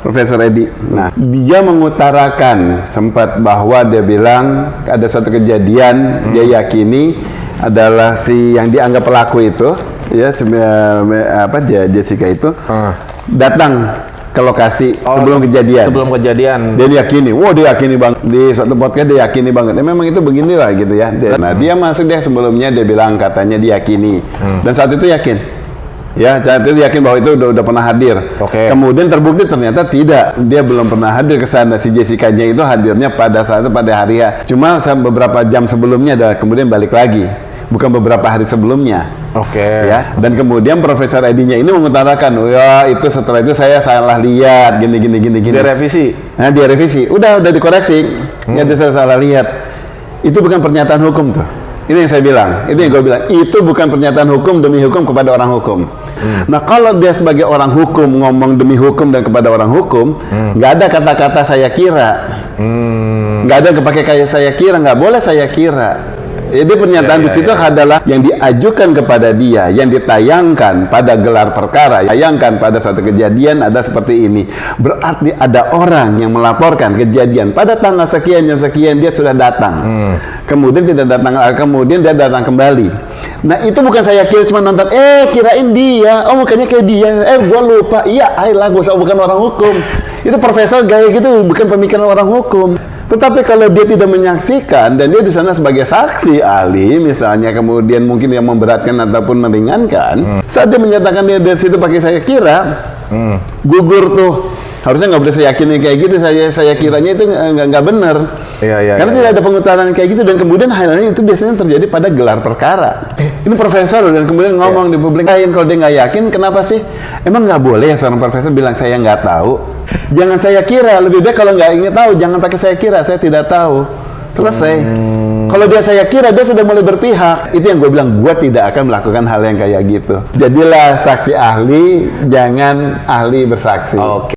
Profesor Edi. Nah, dia mengutarakan sempat bahwa dia bilang ada suatu kejadian dia yakini adalah si yang dianggap pelaku itu, ya dia Jessica itu datang ke lokasi sebelum kejadian. Sebelum kejadian. Dia yakini, dia yakini banget di suatu podcast dia yakini banget. Ya, memang itu beginilah gitu ya. Dia masuk sebelumnya dia bilang katanya dia yakini dan saat itu yakin. Ya, saat itu yakin bahwa itu udah pernah hadir. Kemudian terbukti ternyata tidak, dia belum pernah hadir ke sana. Si Jessica-nya itu hadirnya pada saat itu pada hari ya. Cuma beberapa jam sebelumnya dan kemudian balik lagi. Bukan beberapa hari sebelumnya. Ya, dan kemudian Profesor Edi-nya ini mengutarakan, itu setelah itu saya salah lihat gini. Direvisi. Nah, direvisi. Udah dikoreksi. Ya, dia salah lihat. Itu bukan pernyataan hukum tuh. Ini yang saya bilang, itu yang gue bilang, itu bukan pernyataan hukum demi hukum kepada orang hukum. Nah, kalau dia sebagai orang hukum ngomong demi hukum dan kepada orang hukum, nggak ada kata-kata saya kira, nggak ada kepake kayak saya kira, nggak boleh saya kira. Jadi pernyataan di situ adalah yang diajukan kepada dia, yang ditayangkan pada gelar perkara, tayangkan pada suatu kejadian ada seperti ini. Berarti ada orang yang melaporkan kejadian pada tanggal sekian jam sekian dia sudah datang. Kemudian tidak datang, kemudian dia datang kembali. Nah, itu bukan saya kira cuma nonton, kirain dia, mukanya kayak dia, gua lupa. Iya, ayolah, gua bukan orang hukum. Itu profesor gaya gitu, bukan pemikiran orang hukum. Tetapi kalau dia tidak menyaksikan dan dia di sana sebagai saksi ahli misalnya, kemudian mungkin yang memberatkan ataupun meringankan, saat dia menyatakan dia dari situ pakai saya kira, gugur tuh. Harusnya nggak boleh saya yakini kayak gitu, saya kiranya itu nggak benar. Karena tidak ada pengutaran kayak gitu dan kemudian hal-hal itu biasanya terjadi pada gelar perkara. Ini profesor dan kemudian ngomong di publik lain kalau dia nggak yakin, kenapa sih? Emang nggak boleh ya seorang profesor bilang saya nggak tahu? Jangan saya kira, lebih baik kalau nggak ingin tahu jangan pakai saya kira, saya tidak tahu. Selesai. Kalau dia saya kira dia sudah mulai berpihak. Itu yang gue bilang, gue tidak akan melakukan hal yang kayak gitu. Jadilah saksi ahli, jangan ahli bersaksi.